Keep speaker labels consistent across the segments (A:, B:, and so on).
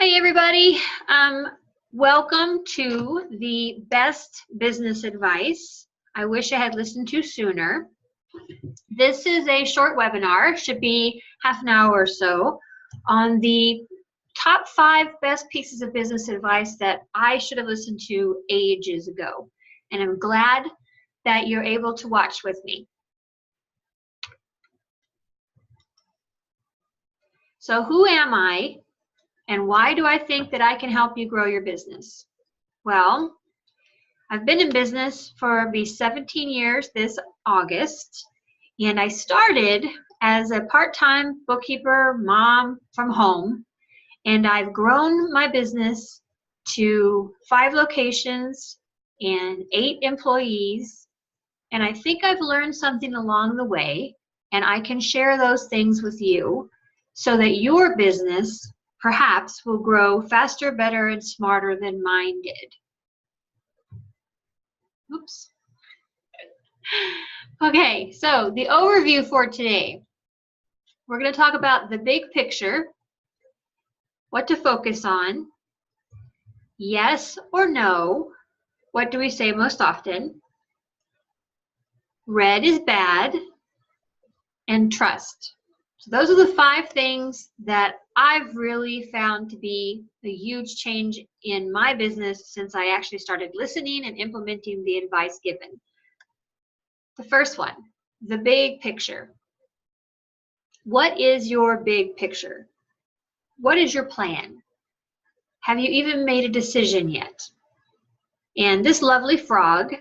A: Hey everybody, welcome to the best business advice. I wish I had listened to sooner. This is a short webinar, should be half an hour or so, on the top 5 best pieces of business advice that I should have listened to ages ago. And I'm glad that you're able to watch with me. So who am I? And why do I think that I can help you grow your business? Well, I've been in business for 17 years this August, and I started as a part-time bookkeeper mom from home, and I've grown my business to 5 locations and 8 employees, and I think I've learned something along the way, and I can share those things with you so that your business perhaps will grow faster, better, and smarter than mine did. Oops. Okay, so the overview for today. We're going to talk about the big picture, what to focus on, yes or no, what do we say most often, red is bad, and trust. So those are the 5 things that I've really found to be a huge change in my business since I actually started listening and implementing the advice given. The first one, the big picture. What is your big picture? What is your plan? Have you even made a decision yet? And this lovely frog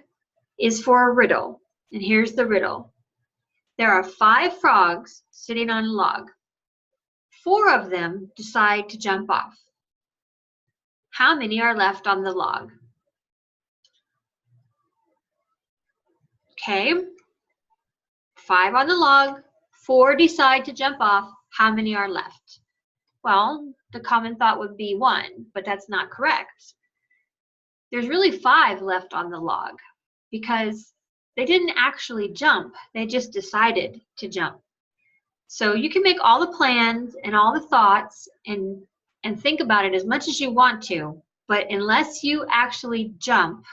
A: is for a riddle. And here's the riddle. There are 5 frogs sitting on a log. 4 of them decide to jump off. How many are left on the log? Okay, 5 on the log, 4 decide to jump off. How many are left? Well, the common thought would be 1, but that's not correct. There's really 5 left on the log because they didn't actually jump, they just decided to jump. So you can make all the plans and all the thoughts and think about it as much as you want to, but unless you actually jump,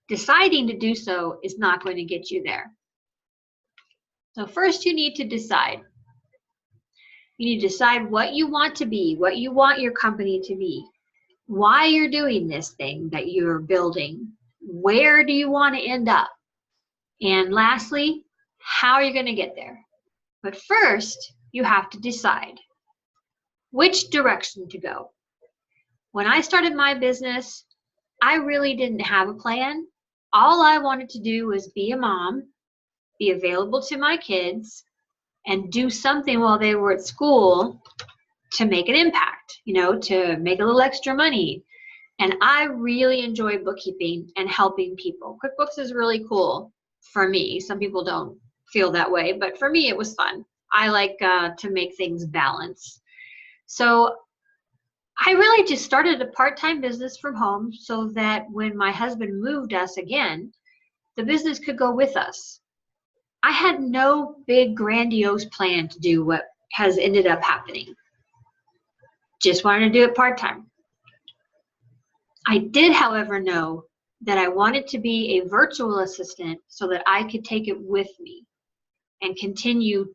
A: deciding to do so is not going to get you there. So first you need to decide. You need to decide what you want to be, what you want your company to be, why you're doing this thing that you're building, where do you want to end up, and lastly, how are you going to get there? But first, you have to decide which direction to go. When I started my business, I really didn't have a plan. All I wanted to do was be a mom, be available to my kids, and do something while they were at school to make an impact, to make a little extra money. And I really enjoy bookkeeping and helping people. QuickBooks is really cool for me. Some people don't feel that way, but for me it was fun. I like to make things balance. So I really just started a part-time business from home so that when my husband moved us again, the business could go with us. I had no big grandiose plan to do what has ended up happening. Just wanted to do it part-time. I did, however, know that I wanted to be a virtual assistant so that I could take it with me and continue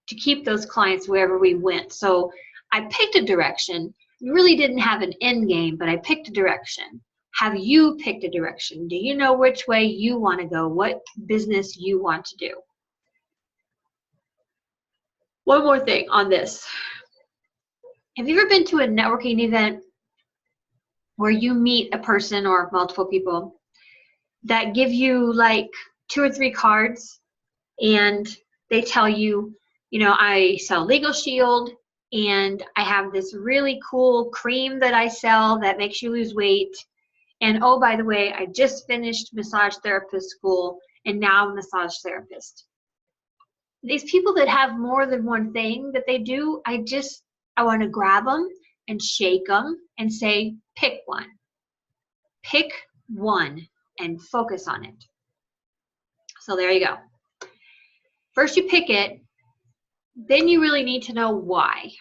A: to keep those clients wherever we went. So I picked a direction. Really didn't have an end game, but I picked a direction. Have you picked a direction? Do you know which way you want to go? What business you want to do? One more thing on this. Have you ever been to a networking event where you meet a person or multiple people that give you like 2 or 3 cards and they tell you, I sell Legal Shield and I have this really cool cream that I sell that makes you lose weight. And oh, by the way, I just finished massage therapist school and now I'm a massage therapist. These people that have more than one thing that they do, I want to grab them and shake them and say, pick one. Pick one and focus on it. So there you go. First you pick it, then you really need to know why.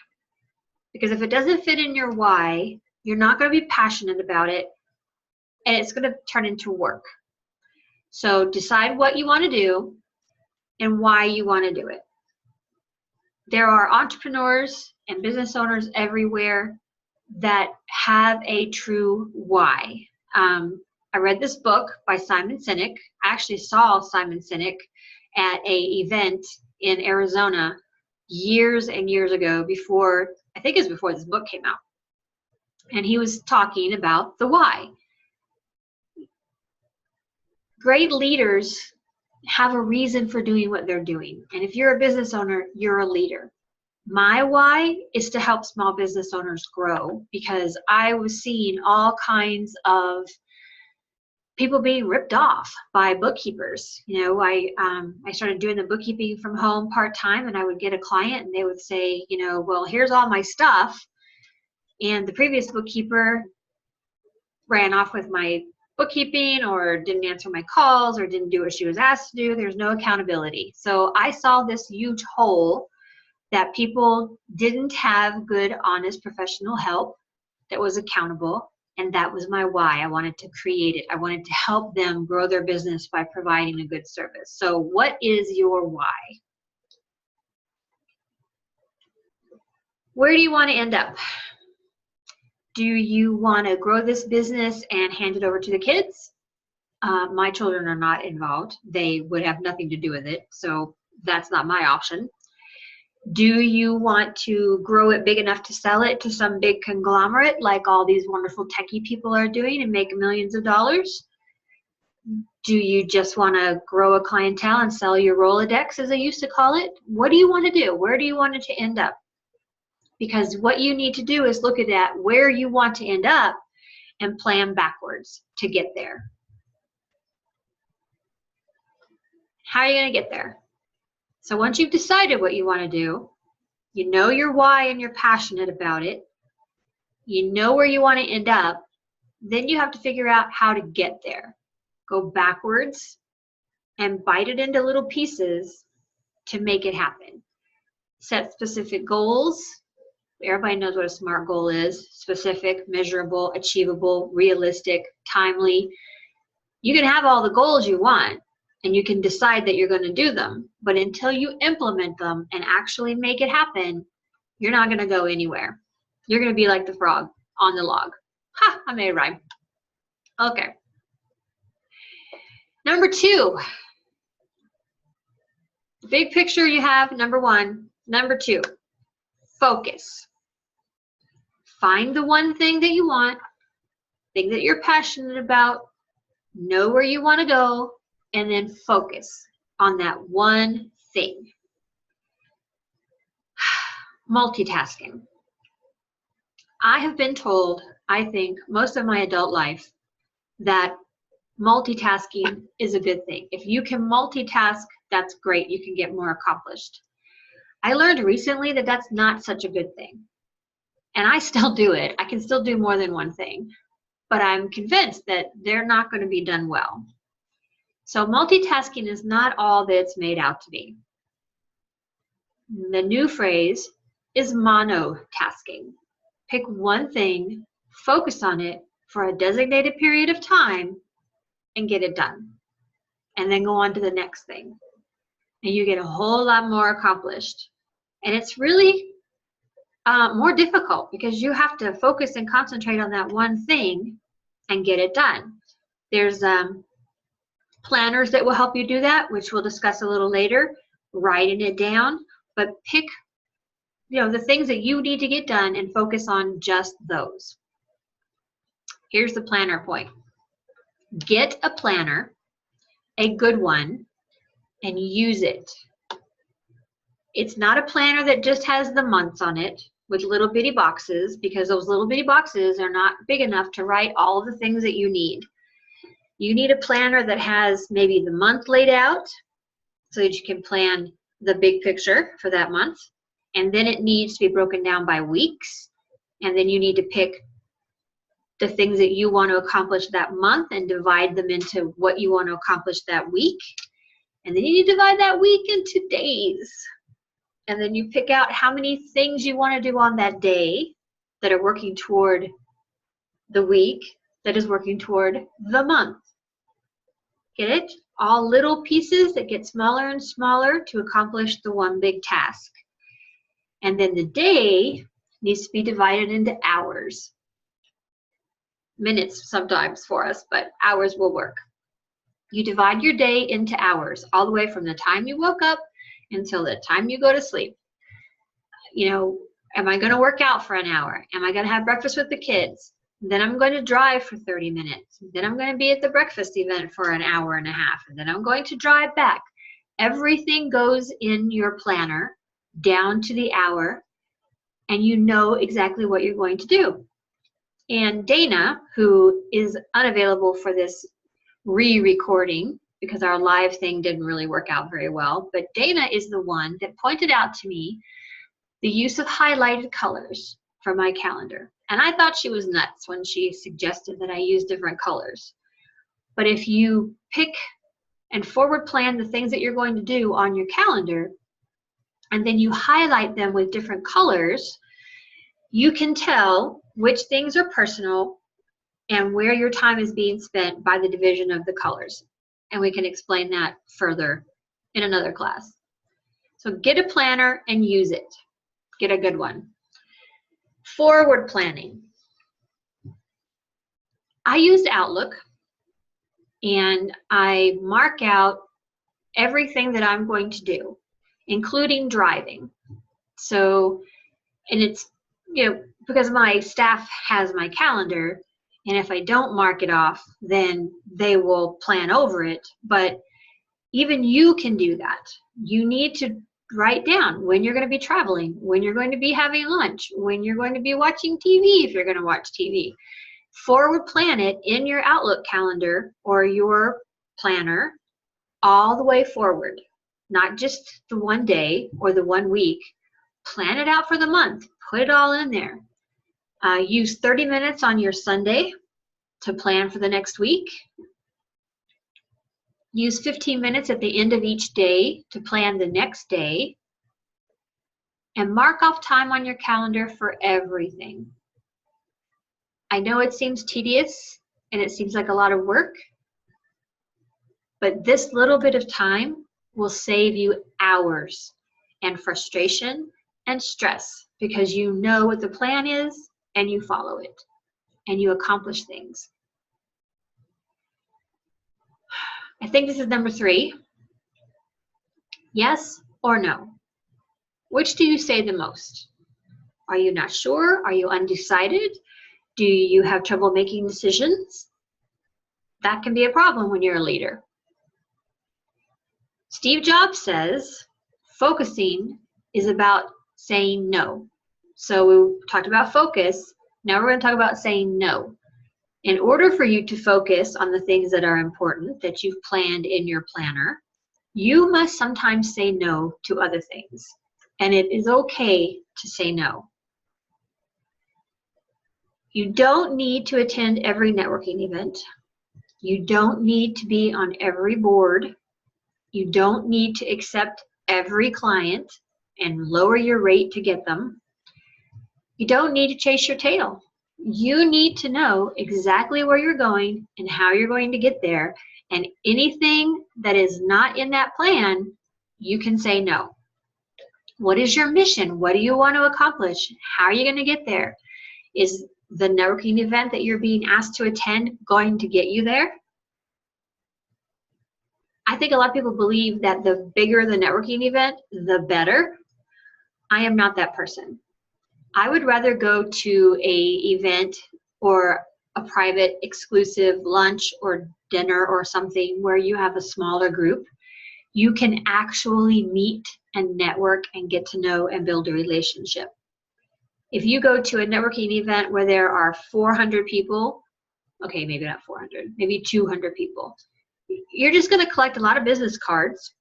A: Because if it doesn't fit in your why, You're not going to be passionate about it, and it's going to turn into work. So decide what you want to do and why you want to do it. There are entrepreneurs and business owners everywhere that have a true why. I read this book by Simon Sinek. I actually saw Simon Sinek at an event in Arizona years and years ago, before, I think it was before this book came out. And he was talking about the why. Great leaders have a reason for doing what they're doing. And if you're a business owner, you're a leader. My why is to help small business owners grow, because I was seeing all kinds of people being ripped off by bookkeepers. You know, I started doing the bookkeeping from home part-time, and I would get a client and they would say, you know, well, here's all my stuff. And the previous bookkeeper ran off with my bookkeeping, or didn't answer my calls, or didn't do what she was asked to do. There's no accountability. So I saw this huge hole that people didn't have good, honest, professional help that was accountable. And that was my why. I wanted to create it. I wanted to help them grow their business by providing a good service. So what is your why? Where do you want to end up? Do you want to grow this business and hand it over to the kids? My children are not involved. They would have nothing to do with it. So that's not my option. Do you want to grow it big enough to sell it to some big conglomerate like all these wonderful techie people are doing and make millions of dollars? Do you just want to grow a clientele and sell your Rolodex, as I used to call it? What do you want to do? Where do you want it to end up? Because what you need to do is look at that, where you want to end up, and plan backwards to get there. How are you going to get there? So once you've decided what you want to do, you know your why and you're passionate about it, you know where you want to end up, then you have to figure out how to get there. Go backwards and bite it into little pieces to make it happen. Set specific goals. Everybody knows what a SMART goal is: specific, measurable, achievable, realistic, timely. You can have all the goals you want, and you can decide that you're going to do them, but until you implement them and actually make it happen, you're not going to go anywhere. You're going to be like the frog on the log. Ha, I made a rhyme. Okay. Number 2, big picture you have, number 1. Number 2, focus. Find the one thing that you want, thing that you're passionate about, know where you want to go, and then focus on that one thing. Multitasking. I have been told, I think, most of my adult life that multitasking is a good thing. If you can multitask, that's great. You can get more accomplished. I learned recently that that's not such a good thing. And I still do it. I can still do more than one thing. But I'm convinced that they're not going to be done well. So multitasking is not all that it's made out to be. The new phrase is monotasking. Pick one thing, focus on it for a designated period of time, and get it done. And then go on to the next thing. And you get a whole lot more accomplished. And it's really more difficult because you have to focus and concentrate on that one thing and get it done. There's planners that will help you do that, which we'll discuss a little later, writing it down, but pick, the things that you need to get done and focus on just those. Here's the planner point. Get a planner, a good one, and use it. It's not a planner that just has the months on it with little bitty boxes, because those little bitty boxes are not big enough to write all the things that you need. You need a planner that has maybe the month laid out so that you can plan the big picture for that month. And then it needs to be broken down by weeks. And then you need to pick the things that you want to accomplish that month and divide them into what you want to accomplish that week. And then you divide that week into days. And then you pick out how many things you want to do on that day that are working toward the week that is working toward the month. Get it? All little pieces that get smaller and smaller to accomplish the one big task. And then the day needs to be divided into hours. Minutes sometimes for us, but hours will work. You divide your day into hours, all the way from the time you woke up until the time you go to sleep. You know, am I going to work out for an hour? Am I going to have breakfast with the kids? Then I'm going to drive for 30 minutes. Then I'm going to be at the breakfast event for an hour and a half. And then I'm going to drive back. Everything goes in your planner down to the hour, and you know exactly what you're going to do. And Dana, who is unavailable for this re-recording because our live thing didn't really work out very well, but Dana is the one that pointed out to me the use of highlighted colors for my calendar. And I thought she was nuts when she suggested that I use different colors. But if you pick and forward plan the things that you're going to do on your calendar, and then you highlight them with different colors, you can tell which things are personal and where your time is being spent by the division of the colors. And we can explain that further in another class. So get a planner and use it. Get a good one. Forward planning. I use Outlook, and I mark out everything that I'm going to do, including driving. So, and it's, you know, because my staff has my calendar, and if I don't mark it off, then they will plan over it. But even you can do that. You need to write down when you're going to be traveling, when you're going to be having lunch, when you're going to be watching TV if you're going to watch TV. Forward plan it in your Outlook calendar or your planner all the way forward, not just the one day or the 1 week. Plan it out for the month. Put it all in there. Use 30 minutes on your Sunday to plan for the next week. Use 15 minutes at the end of each day to plan the next day. And mark off time on your calendar for everything. I know it seems tedious and it seems like a lot of work, but this little bit of time will save you hours and frustration and stress because you know what the plan is and you follow it and you accomplish things. I think this is number 3. Yes or no? Which do you say the most? Are you not sure? Are you undecided? Do you have trouble making decisions? That can be a problem when you're a leader. Steve Jobs says focusing is about saying no. So we talked about focus. Now we're going to talk about saying no. In order for you to focus on the things that are important that you've planned in your planner, you must sometimes say no to other things. And it is okay to say no. You don't need to attend every networking event. You don't need to be on every board. You don't need to accept every client and lower your rate to get them. You don't need to chase your tail. You need to know exactly where you're going and how you're going to get there. And anything that is not in that plan, you can say no. What is your mission? What do you want to accomplish? How are you going to get there? Is the networking event that you're being asked to attend going to get you there? I think a lot of people believe that the bigger the networking event, the better. I am not that person. I would rather go to an event or a private exclusive lunch or dinner or something where you have a smaller group. You can actually meet and network and get to know and build a relationship. If you go to a networking event where there are 400 people, okay, maybe not 400, maybe 200 people, you're just going to collect a lot of business cards.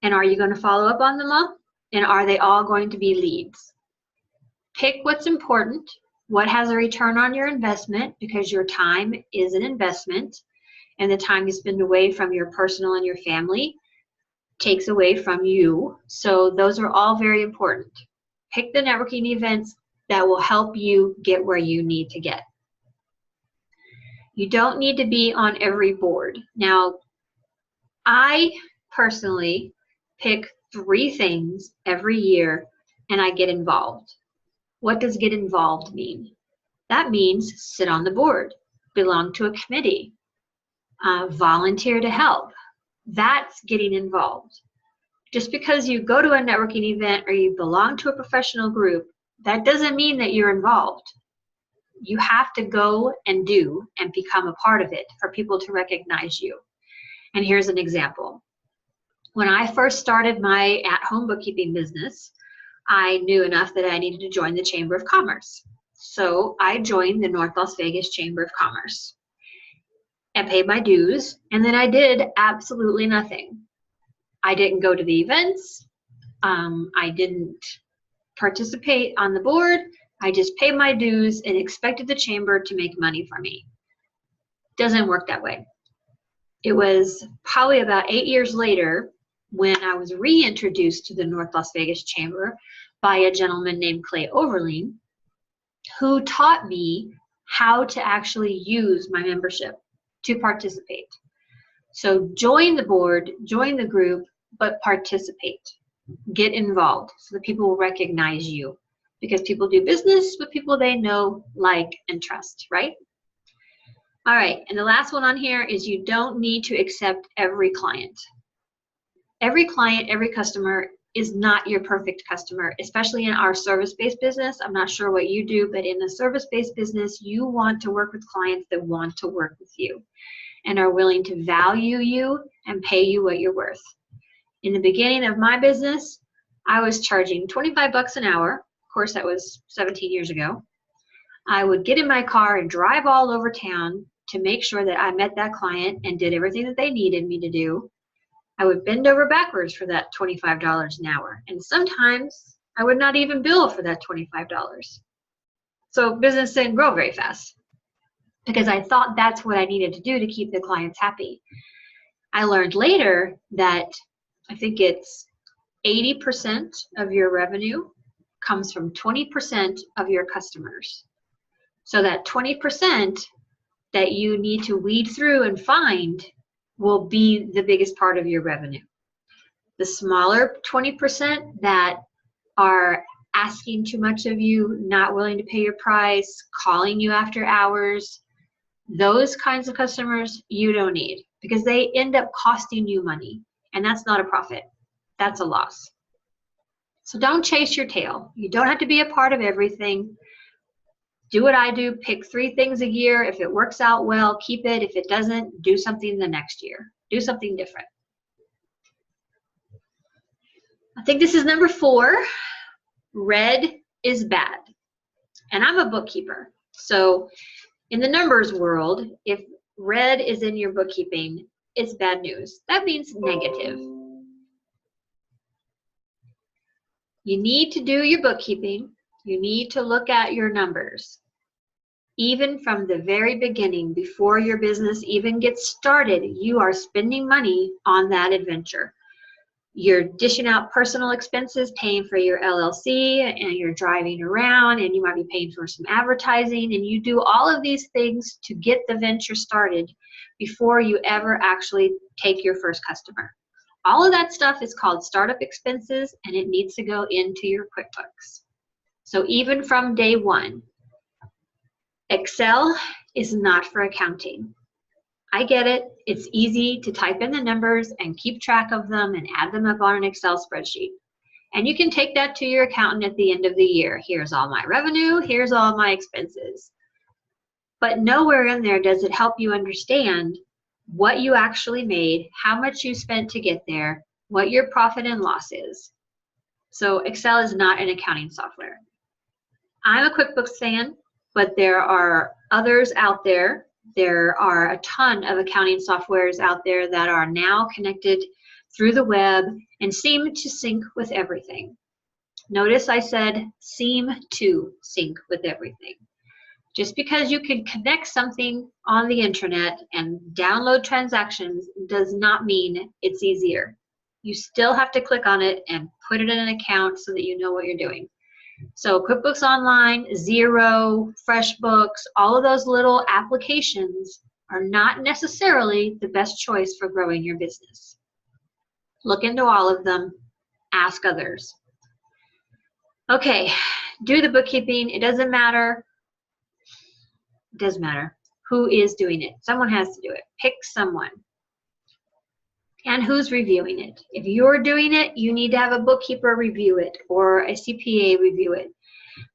A: And are you going to follow up on them all? And are they all going to be leads? Pick what's important, what has a return on your investment, because your time is an investment, and the time you spend away from your personal and your family takes away from you. So those are all very important. Pick the networking events that will help you get where you need to get. You don't need to be on every board. Now, I personally pick 3 things every year and I get involved. What does get involved mean? That means sit on the board, belong to a committee, volunteer to help. That's getting involved. Just because you go to a networking event or you belong to a professional group, that doesn't mean that you're involved. You have to go and do and become a part of it for people to recognize you. And here's an example. When I first started my at-home bookkeeping business, I knew enough that I needed to join the Chamber of Commerce. So I joined the North Las Vegas Chamber of Commerce and paid my dues, and then I did absolutely nothing. I didn't go to the events. I didn't participate on the board. I just paid my dues and expected the chamber to make money for me. Doesn't work that way. It was probably about 8 years later when I was reintroduced to the North Las Vegas Chamber by a gentleman named Clay Overling, who taught me how to actually use my membership to participate. So join the board, join the group, but participate. Get involved so that people will recognize you, because people do business with people they know, like, and trust, right? All right, and the last one on here is you don't need to accept every client. Every client, every customer is not your perfect customer, especially in our service-based business. I'm not sure what you do, but in the service-based business, you want to work with clients that want to work with you and are willing to value you and pay you what you're worth. In the beginning of my business, I was charging 25 bucks an hour. Of course, that was 17 years ago. I would get in my car and drive all over town to make sure that I met that client and did everything that they needed me to do. I would bend over backwards for that $25 an hour. And sometimes I would not even bill for that $25. So business didn't grow very fast because I thought that's what I needed to do to keep the clients happy. I learned later that I think it's 80% of your revenue comes from 20% of your customers. So that 20% that you need to weed through and find will be the biggest part of your revenue. The smaller 20% that are asking too much of you, not willing to pay your price, calling you after hours, those kinds of customers you don't need, because they end up costing you money, and that's not a profit. That's a loss. So don't chase your tail. You don't have to be a part of everything. Do what I do, pick 3 things a year. If it works out well, keep it. If it doesn't, do something the next year. Do something different. I think this is number 4. Red is bad. And I'm a bookkeeper. So in the numbers world, if red is in your bookkeeping, it's bad news. That means negative. You need to do your bookkeeping. You need to look at your numbers. Even from the very beginning, before your business even gets started, you are spending money on that adventure. You're dishing out personal expenses, paying for your LLC, and you're driving around, and you might be paying for some advertising, and you do all of these things to get the venture started before you ever actually take your first customer. All of that stuff is called startup expenses, and it needs to go into your QuickBooks. So even from day one, Excel is not for accounting. I get it. It's easy to type in the numbers and keep track of them and add them up on an Excel spreadsheet. And you can take that to your accountant at the end of the year. Here's all my revenue. Here's all my expenses. But nowhere in there does it help you understand what you actually made, how much you spent to get there, what your profit and loss is. So Excel is not an accounting software. I'm a QuickBooks fan, but there are others out there. There are a ton of accounting softwares out there that are now connected through the web and seem to sync with everything. Notice I said seem to sync with everything. Just because you can connect something on the internet and download transactions does not mean it's easier. You still have to click on it and put it in an account so that you know what you're doing. So QuickBooks Online, Xero, FreshBooks, all of those little applications are not necessarily the best choice for growing your business. Look into all of them. Ask others. Okay, do the bookkeeping. It doesn't matter. It does matter who is doing it. Someone has to do it. Pick someone. And who's reviewing it. If you're doing it, you need to have a bookkeeper review it or a CPA review it,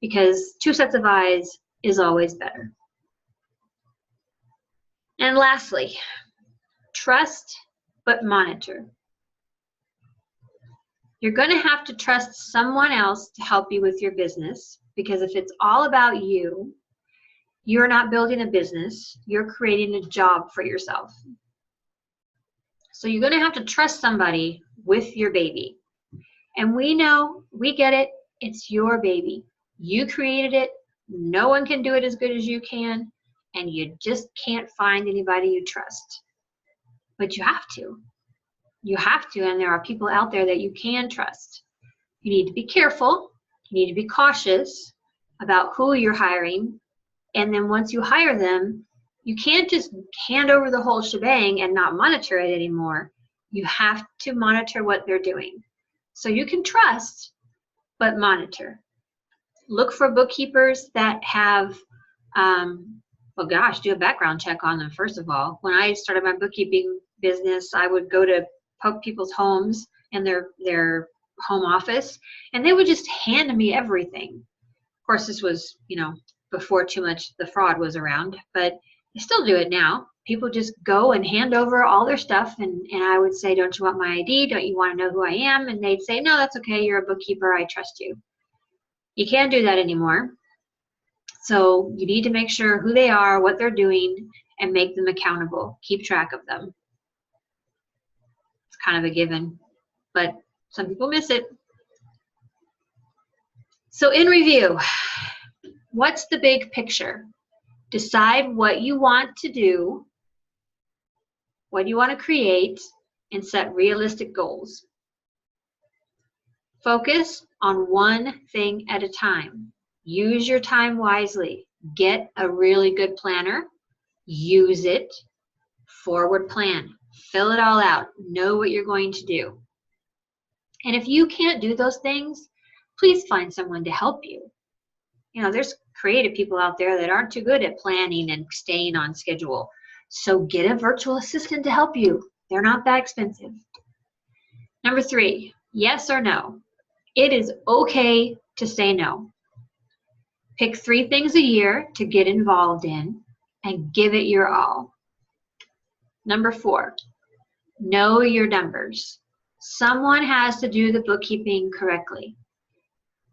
A: because 2 sets of eyes is always better. And lastly, trust but monitor. You're going to have to trust someone else to help you with your business, because if it's all about you, you're not building a business, you're creating a job for yourself. So you're going to have to trust somebody with your baby. And we know, we get it, it's your baby. You created it, no one can do it as good as you can, and you just can't find anybody you trust. But you have to. You have to, and there are people out there that you can trust. You need to be careful, you need to be cautious about who you're hiring, and then once you hire them, you can't just hand over the whole shebang and not monitor it anymore. You have to monitor what they're doing. So you can trust, but monitor. Look for bookkeepers that have, well, gosh, do a background check on them, first of all. When I started my bookkeeping business, I would go to people's homes and their home office, and they would just hand me everything. Of course, this was, before too much the fraud was around, but I still do it now. People just go and hand over all their stuff, and I would say, don't you want my ID? Don't you want to know who I am? And they'd say, no, that's okay. You're a bookkeeper. I trust you. You can't do that anymore. So you need to make sure who they are, what they're doing, and make them accountable. Keep track of them. It's kind of a given, but some people miss it. So in review, what's the big picture? Decide what you want to do, what you want to create, and set realistic goals. Focus on one thing at a time. Use your time wisely. Get a really good planner. Use it. Forward plan. Fill it all out. Know what you're going to do. And if you can't do those things, please find someone to help you. There's creative people out there that aren't too good at planning and staying on schedule. So get a virtual assistant to help you. They're not that expensive. Number 3, yes or no. It is okay to say no. Pick 3 things a year to get involved in and give it your all. Number 4, know your numbers. Someone has to do the bookkeeping correctly.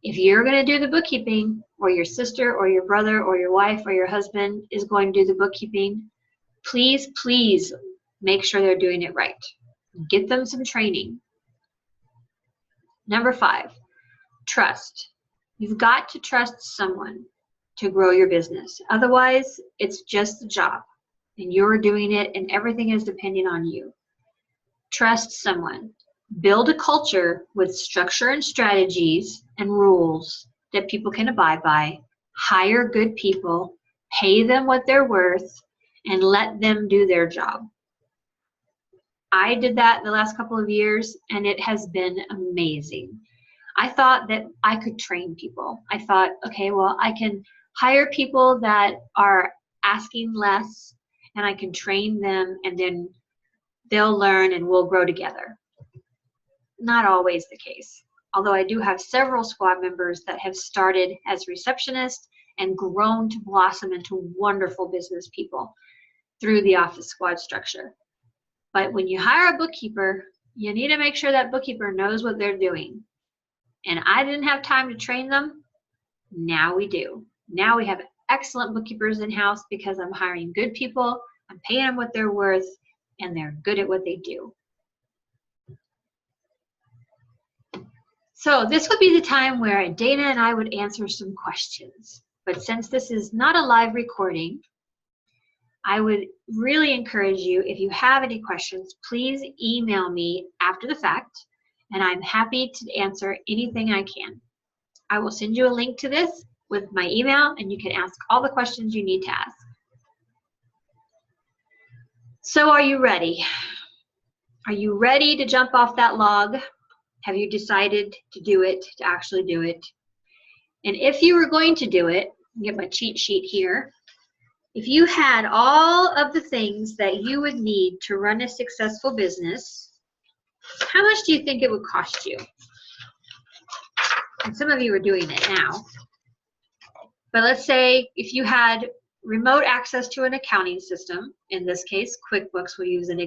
A: If you're going to do the bookkeeping, or your sister or your brother or your wife or your husband is going to do the bookkeeping, please make sure they're doing it right. Get them some training. Number 5, trust. You've got to trust someone to grow your business. Otherwise, it's just a job, and you're doing it, and everything is depending on you. Trust someone. Build a culture with structure and strategies and rules that people can abide by. Hire good people, pay them what they're worth, and let them do their job. I did that the last couple of years, and it has been amazing. I thought that I could train people. I thought, okay, well, I can hire people that are asking less, and I can train them, and then they'll learn and we'll grow together. Not always the case. Although I do have several squad members that have started as receptionists and grown to blossom into wonderful business people through the office squad structure. But when you hire a bookkeeper, you need to make sure that bookkeeper knows what they're doing. And I didn't have time to train them. Now we do. Now we have excellent bookkeepers in-house because I'm hiring good people, I'm paying them what they're worth, and they're good at what they do. So this would be the time where Dana and I would answer some questions. But since this is not a live recording, I would really encourage you, if you have any questions, please email me after the fact, and I'm happy to answer anything I can. I will send you a link to this with my email, and you can ask all the questions you need to ask. So are you ready? Are you ready to jump off that log? Have you decided to do it, to actually do it? And if you were going to do it, get my cheat sheet here. If you had all of the things that you would need to run a successful business, how much do you think it would cost you? And some of you are doing it now. But let's say if you had remote access to an accounting system, in this case, QuickBooks, we'll use an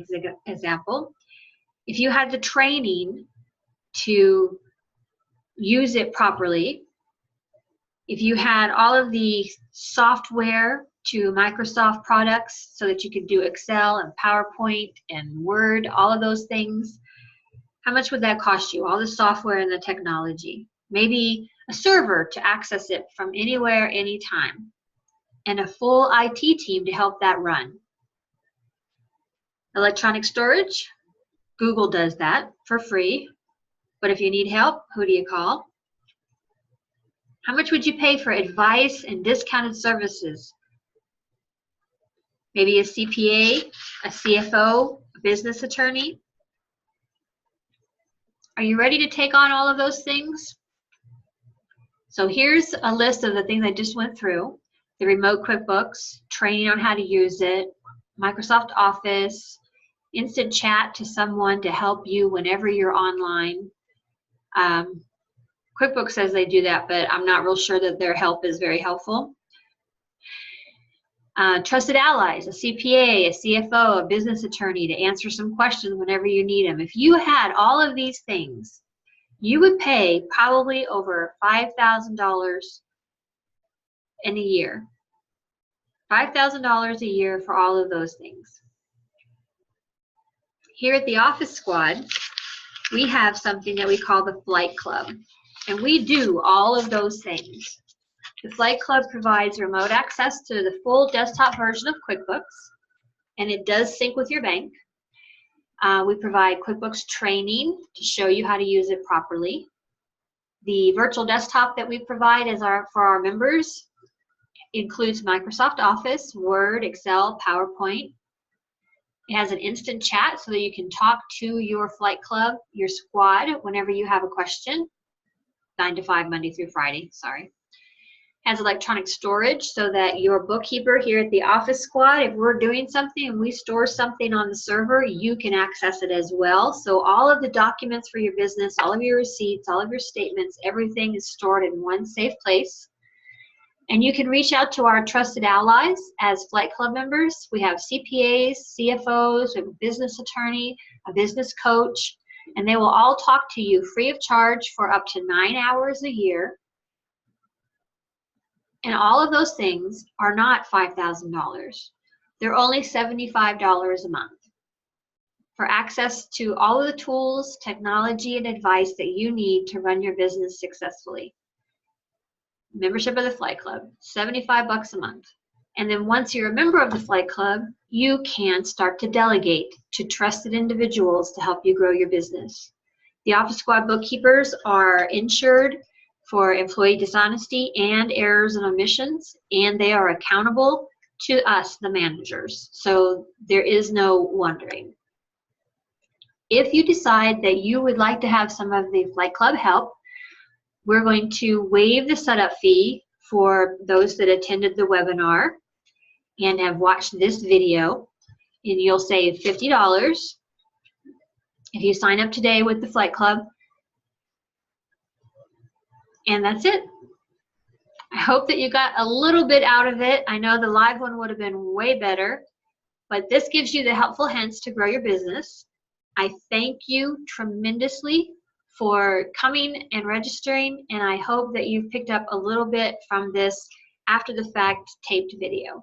A: example. If you had the training to use it properly, if you had all of the software to Microsoft products so that you could do Excel and PowerPoint and Word, all of those things, how much would that cost you? All the software and the technology. Maybe a server to access it from anywhere, anytime, and a full IT team to help that run. Electronic storage, Google does that for free. But if you need help, who do you call? How much would you pay for advice and discounted services? Maybe a CPA, a CFO, a business attorney. Are you ready to take on all of those things? So here's a list of the things I just went through. The remote QuickBooks, training on how to use it, Microsoft Office, instant chat to someone to help you whenever you're online. QuickBooks says they do that, but I'm not real sure that their help is very helpful. Trusted allies, a CPA, a CFO, a business attorney to answer some questions whenever you need them. If you had all of these things, you would pay probably over $5,000 in a year. $5,000 a year for all of those things. Here at the Office Squad, we have something that we call the Flight Club, and we do all of those things. The Flight Club provides remote access to the full desktop version of QuickBooks, and it does sync with your bank. We provide QuickBooks training to show you how to use it properly. The virtual desktop that we provide for our members includes Microsoft Office, Word, Excel, PowerPoint. It has an instant chat so that you can talk to your Flight Club, your squad, whenever you have a question. 9 to 5, Monday through Friday, sorry. Has electronic storage so that your bookkeeper here at the Office Squad, if we're doing something and we store something on the server, you can access it as well. So all of the documents for your business, all of your receipts, all of your statements, everything is stored in one safe place. And you can reach out to our trusted allies as Flight Club members. We have CPAs, CFOs, we have a business attorney, a business coach, and they will all talk to you free of charge for up to 9 hours a year. And all of those things are not $5,000. They're only $75 a month for access to all of the tools, technology, and advice that you need to run your business successfully. Membership of the Flight Club, $75 a month. And then once you're a member of the Flight Club, you can start to delegate to trusted individuals to help you grow your business. The Office Squad bookkeepers are insured for employee dishonesty and errors and omissions, and they are accountable to us, the managers. So there is no wondering. If you decide that you would like to have some of the Flight Club help, we're going to waive the setup fee for those that attended the webinar and have watched this video, and you'll save $50 if you sign up today with the Flight Club. And that's it. I hope that you got a little bit out of it. I know the live one would have been way better, but this gives you the helpful hints to grow your business. I thank you tremendously for coming and registering, and I hope that you've picked up a little bit from this after the fact taped video.